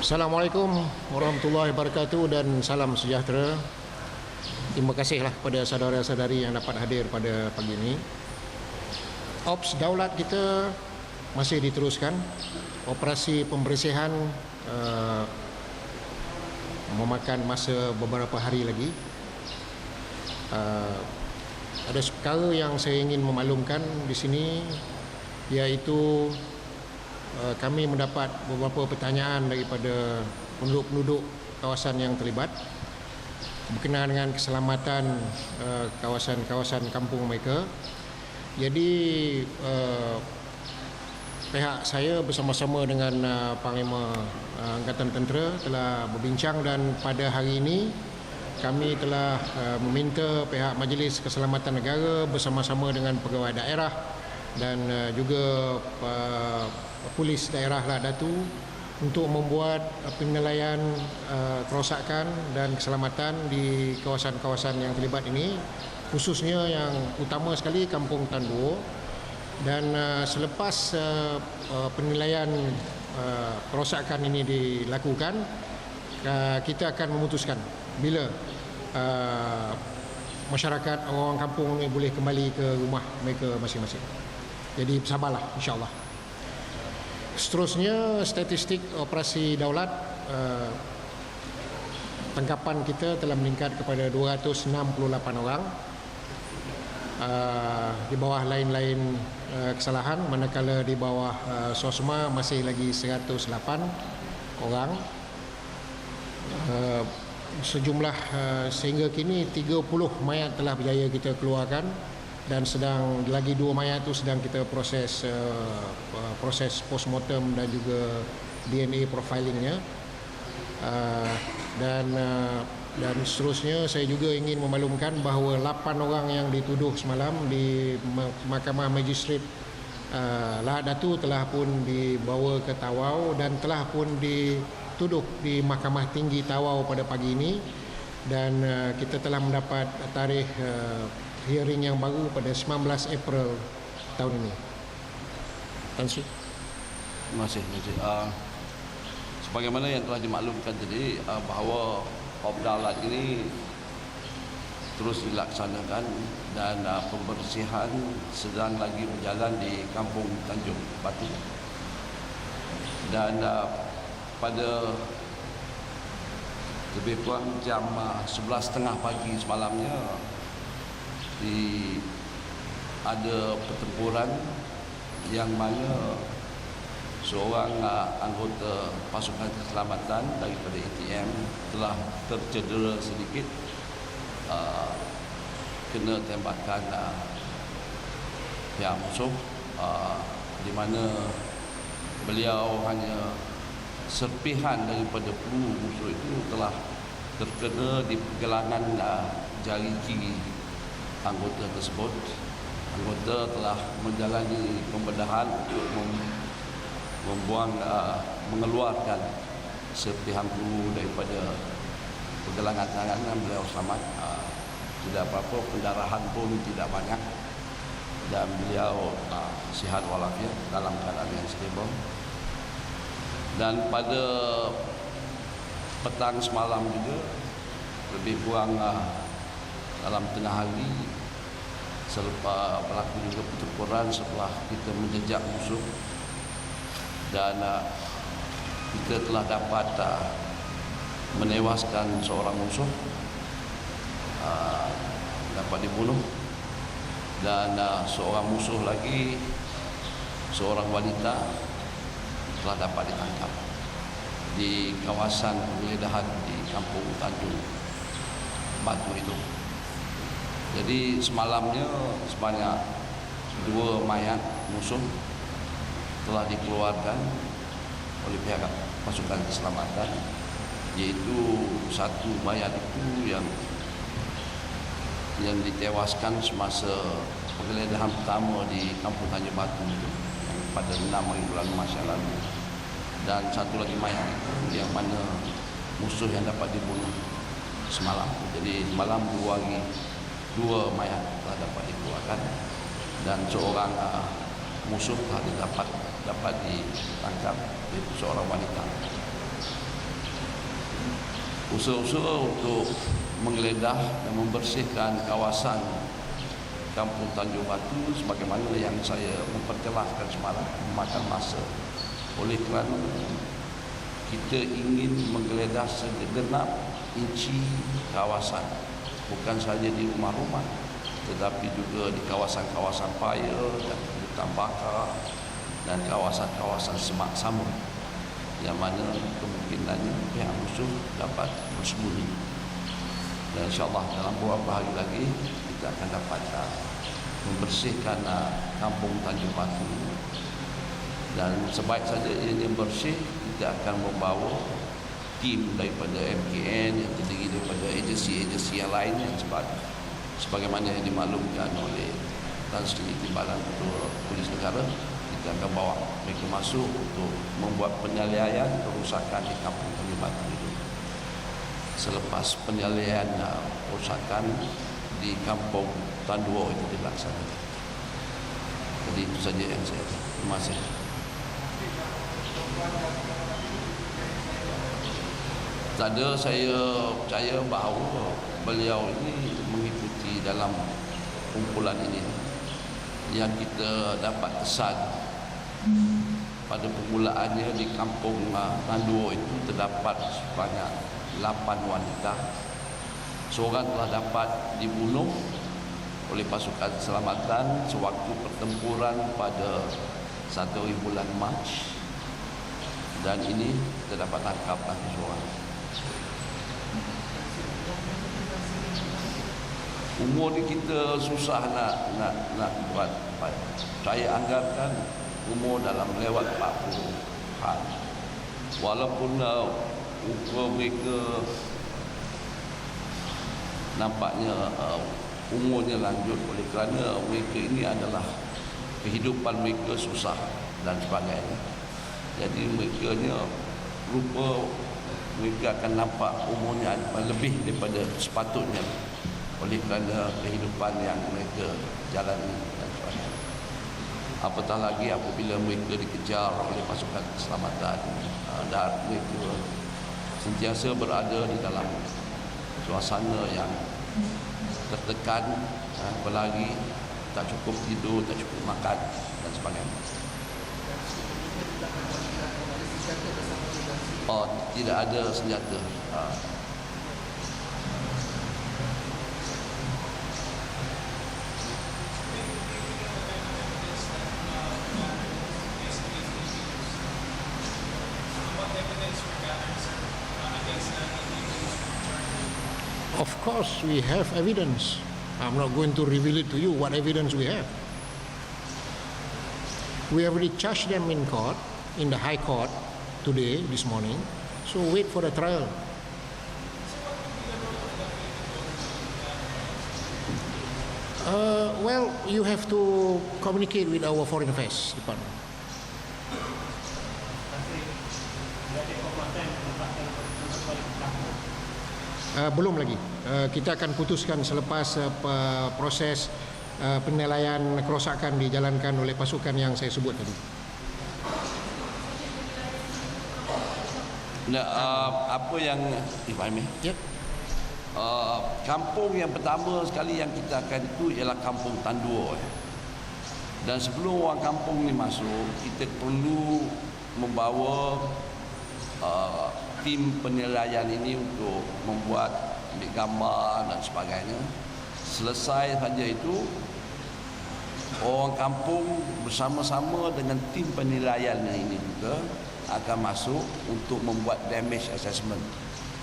Assalamualaikum warahmatullahi wabarakatuh dan salam sejahtera. Terima kasihlah kepada saudara-saudari yang dapat hadir pada pagi ini. Ops daulat kita masih diteruskan. Operasi pembersihan memakan masa beberapa hari lagi. Ada perkara yang saya ingin memaklumkan di sini, iaitu kami mendapat beberapa pertanyaan daripada penduduk-penduduk kawasan yang terlibat berkenaan dengan keselamatan kawasan-kawasan kampung mereka. Jadi pihak saya bersama-sama dengan Panglima Angkatan Tentera telah berbincang, dan pada hari ini kami telah meminta pihak Majlis Keselamatan Negara bersama-sama dengan pegawai daerah dan juga polis daerah Lak Datu untuk membuat penilaian kerosakan dan keselamatan di kawasan-kawasan yang terlibat ini, khususnya yang utama sekali Kampung Tan Duo. Dan selepas penilaian kerosakan ini dilakukan, kita akan memutuskan bila masyarakat orang kampung ini boleh kembali ke rumah mereka masing-masing. Jadi bersabarlah, insya-Allah. Seterusnya, statistik operasi daulat, tangkapan kita telah meningkat kepada 268 orang, di bawah lain-lain kesalahan, manakala di bawah SOSMA masih lagi 108 orang. Sejumlah sehingga kini 30 mayat telah berjaya kita keluarkan, dan sedang lagi 2 mayat itu sedang kita proses postmortem dan juga DNA profilingnya. Dan seterusnya saya juga ingin memaklumkan bahawa 8 orang yang dituduh semalam di Mahkamah Magistrate Lak Datu telah pun dibawa ke Tawau dan telah pun dituduh di Mahkamah Tinggi Tawau pada pagi ini, dan kita telah mendapat tarikh hearing yang baru pada 19 April tahun ini. Tan Sri. Terima kasih. Sebagaimana yang telah dimaklumkan tadi, bahawa Daulat ini terus dilaksanakan dan pembersihan sedang lagi berjalan di Kampung Tanjung Batu. Dan pada lebih kurang jam 11.30 pagi semalamnya ada pertempuran yang mana seorang anggota pasukan keselamatan daripada ATM telah tercedera sedikit, kena tembakan pihak musuh, di mana beliau hanya serpihan daripada peluru musuh itu telah terkena di pergelangan jari kiri anggota tersebut. Anggota telah menjalani pembedahan untuk mengeluarkan serpihan peluru daripada pergelangan tangan, dan beliau selamat. Tidak apa-apa, pendarahan pun tidak banyak, dan beliau sihat walafiat dalam keadaan yang stabil. Dan pada petang semalam juga, lebih kurang dalam tengah hari, selepas berlaku juga pertempuran setelah kita menjejak musuh, dan kita telah dapat menewaskan seorang musuh, dapat dibunuh, dan seorang musuh lagi, seorang wanita, telah dapat ditangkap di kawasan penggeledahan di Kampung Tanjung Batu itu. Jadi semalamnya sebanyak 2 mayat musuh telah dikeluarkan oleh pihak pasukan keselamatan, iaitu 1 mayat itu yang ditewaskan semasa penggeledahan pertama di Kampung Tanjung Batu itu pada 6 bulan Mac yang lalu, dan 1 lagi mayat itu yang mana musuh yang dapat dibunuh semalam. Jadi semalam 2 mayat telah dapat dikeluarkan, dan seorang musuh telah dapat ditangkap, iaitu seorang wanita. usaha-usaha untuk menggeledah dan membersihkan kawasan Kampung Tanjung Batu sebagaimana yang saya memperjelaskan semalam memakan masa. Oleh kerana kita ingin menggeledah segenap inci kawasan, bukan saja di rumah-rumah tetapi juga di kawasan-kawasan paya dan hutan bakar dan kawasan-kawasan semak samud yang mana kemungkinannya pihak musuh dapat bersembunyi. Dan insyaAllah dalam beberapa hari lagi kita akan dapat membersihkan Kampung Tanjung Batu. Dan sebaik saja ianya bersih, kita akan membawa tim daripada MKN yang terdiri daripada agensi-agensi yang lain yang sebagaimana yang dimaklumkan oleh Tan Sri Timbalan Ketua Polis Negara. Kita akan bawa mereka masuk untuk membuat penyelesaian kerusakan di Kampung Tanjung Batu itu. Selepas penyelesaian kerusakan di Kampung Tanduo itu dilaksanakan. Jadi itu saja yang saya. Terima kasih. Tadi saya percaya bahawa beliau ini mengikuti dalam kumpulan ini yang kita dapat kesan pada permulaannya di Kampung Tanduo itu terdapat sebanyak 8 wanita. Seorang telah dapat dibunuh oleh pasukan keselamatan sewaktu pertempuran pada 1 bulan Mac, dan ini terdapat tangkap lagi seorang. Umur ni kita susah nak buat. Saya anggarkan umur dalam lewat 40-an. Walaupun umur mereka nampaknya umurnya lanjut, oleh kerana mereka ini adalah kehidupan mereka susah dan sebagainya. Jadi mereka rupa mereka akan nampak umurnya lebih daripada sepatutnya oleh kerana kehidupan yang mereka jalani dan sebagainya. Apatah lagi apabila mereka dikejar oleh pasukan keselamatan dan mereka sentiasa berada di dalam suasana yang tertekan, berlari, tak cukup tidur, tak cukup makan dan sebagainya. Oh, tidak ada senjata. Of course, we have evidence. I'm not going to reveal it to you what evidence we have. We have already charged them in court, in the High Court today, this morning. So wait for the trial. Well, you have to communicate with our Foreign Affairs Department. Belum lagi. Kita akan putuskan selepas proses penilaian kerosakan dijalankan oleh pasukan yang saya sebut tadi. Apa yang dipahami? Yep. Kampung yang pertama sekali yang kita akan itu ialah Kampung Tanduo. Dan sebelum orang kampung ni masuk, kita perlu membawa tim penilaian ini untuk membuat ambil gambar dan sebagainya. Selesai saja itu, orang kampung bersama-sama dengan tim penilaian ini juga akan masuk untuk membuat damage assessment,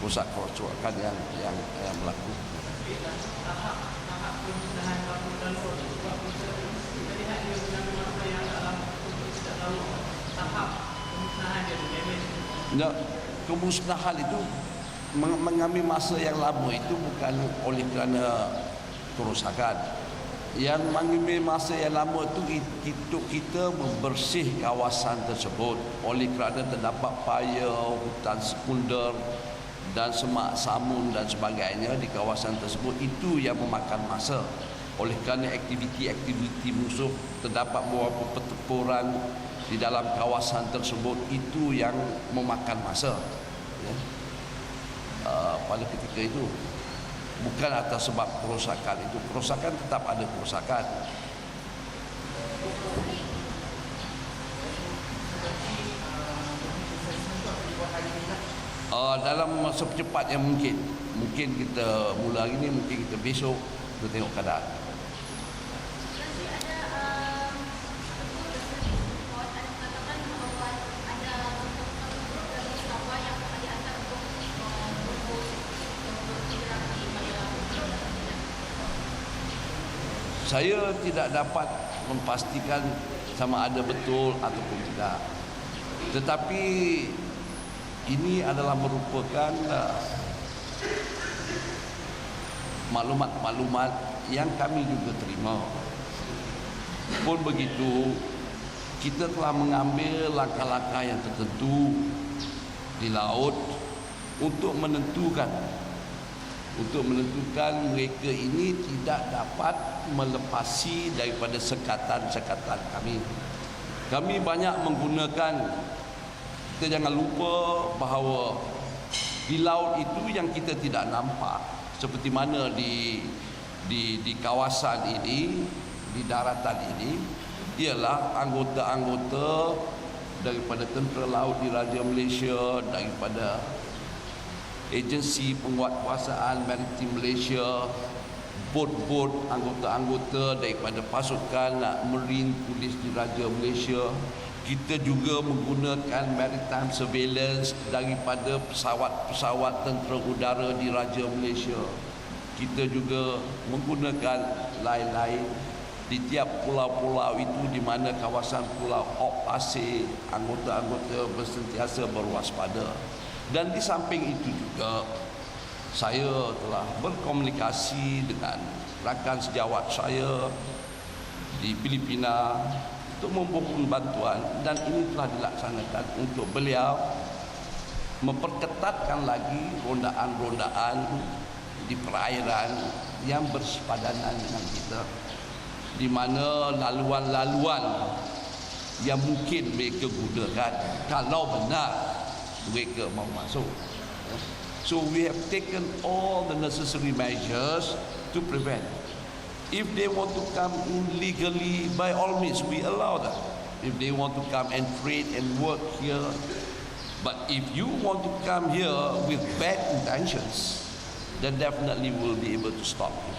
kerosakan yang berlaku. Ya, kemusnahan itu mengambil masa yang lama itu bukan oleh kerana kerosakan. Yang mengambil masa yang lama itu kita membersih kawasan tersebut oleh kerana terdapat paya, hutan sekunder dan semak samun dan sebagainya di kawasan tersebut. Itu yang memakan masa. Oleh kerana aktiviti musuh, terdapat beberapa pertempuran di dalam kawasan tersebut, itu yang memakan masa. Ya. pada ketika itu. Bukan atas sebab kerosakan itu. Kerosakan tetap ada kerosakan. Dalam secepat yang mungkin. Mungkin kita mula hari ini, mungkin kita besok. Kita tengok keadaan. Saya tidak dapat memastikan sama ada betul ataupun tidak. Tetapi ini adalah merupakan maklumat-maklumat yang kami juga terima. Pun begitu, kita telah mengambil langkah-langkah yang tertentu di laut untuk menentukan mereka ini tidak dapat melepasi daripada sekatan-sekatan kami. Kami banyak menggunakan, kita jangan lupa bahawa di laut itu yang kita tidak nampak, seperti mana di kawasan ini, di daratan ini, ialah anggota-anggota daripada tentera laut di Raja Malaysia, daripada agensi penguatkuasaan maritim Malaysia, bot-bot anggota-anggota daripada pasukan Marine Polis di Raja Malaysia. Kita juga menggunakan maritime surveillance daripada pesawat-pesawat tentera udara di Raja Malaysia. Kita juga menggunakan lain-lain di tiap pulau-pulau itu, di mana kawasan pulau Op Pasir, anggota-anggota bersentiasa berwaspada. Dan di samping itu juga saya telah berkomunikasi dengan rakan sejawat saya di Filipina untuk membangun bantuan, dan ini telah dilaksanakan untuk beliau memperketatkan lagi rondaan-rondaan di perairan yang bersepadanan dengan kita, di mana laluan-laluan yang mungkin mereka gunakan kalau benar mereka mau masuk. So we have taken all the necessary measures to prevent. If they want to come in legally, by all means we allow them. If they want to come and trade and work here, but if you want to come here with bad intentions, then definitely we'll be able to stop you.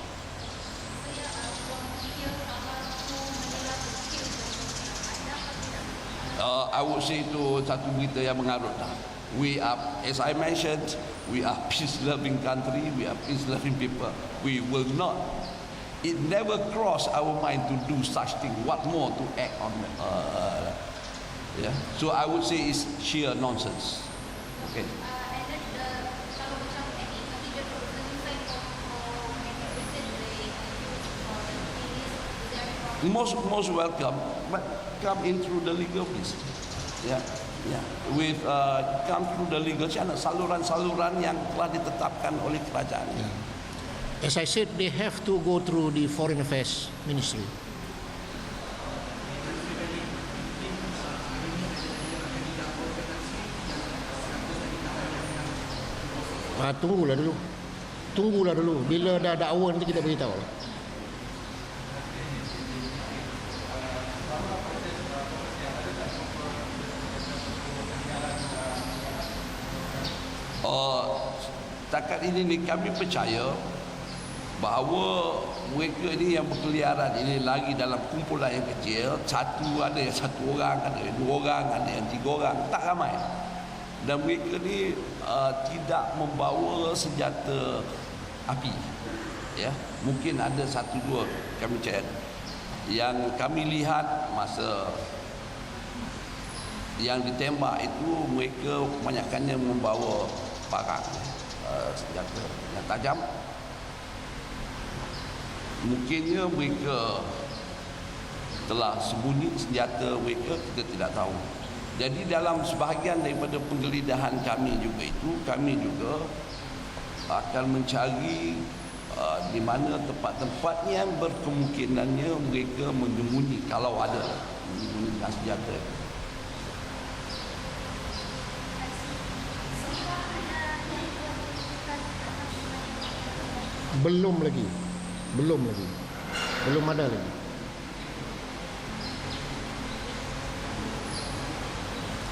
I would say itu satu berita yang mengarut lah. We are, as I mentioned, we are peace-loving country, we are peace-loving people. We will not, it never crossed our mind to do such thing. What more to act on? Yeah. So I would say it's sheer nonsense. Okay. Most welcome, but come in through the legal means. Yeah. Yeah, with come through the legal channel, saluran-saluran yang telah ditetapkan oleh kerajaan. Yeah. As I said, they have to go through the Foreign Affairs Ministry. Tunggulah dulu. Bila dah dakwa nanti kita beritahu. Setakat ini kami percaya bahawa mereka ini yang berkeliaran ini lagi dalam kumpulan yang kecil, ada yang satu orang, ada yang dua orang, ada yang tiga orang, tak ramai. Dan mereka ni tidak membawa senjata api. Ya, mungkin ada satu dua kami cek yang kami lihat masa yang ditembak itu, mereka kebanyakannya membawa barang senjata yang tajam. Mungkinnya mereka telah sembunyi senjata mereka, kita tidak tahu. Jadi dalam sebahagian daripada penggeledahan kami juga itu, kami juga akan mencari di mana tempat-tempat yang berkemungkinannya mereka menyembunyi, kalau ada menyembunyikan senjata. Belum lagi. Belum ada lagi.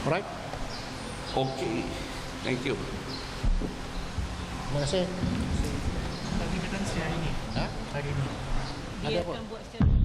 Alright. Okey. Thank you. Terima kasih. Bagi kita siang ini. Ha? Hari ini. Ada Dia apa? akan buat secara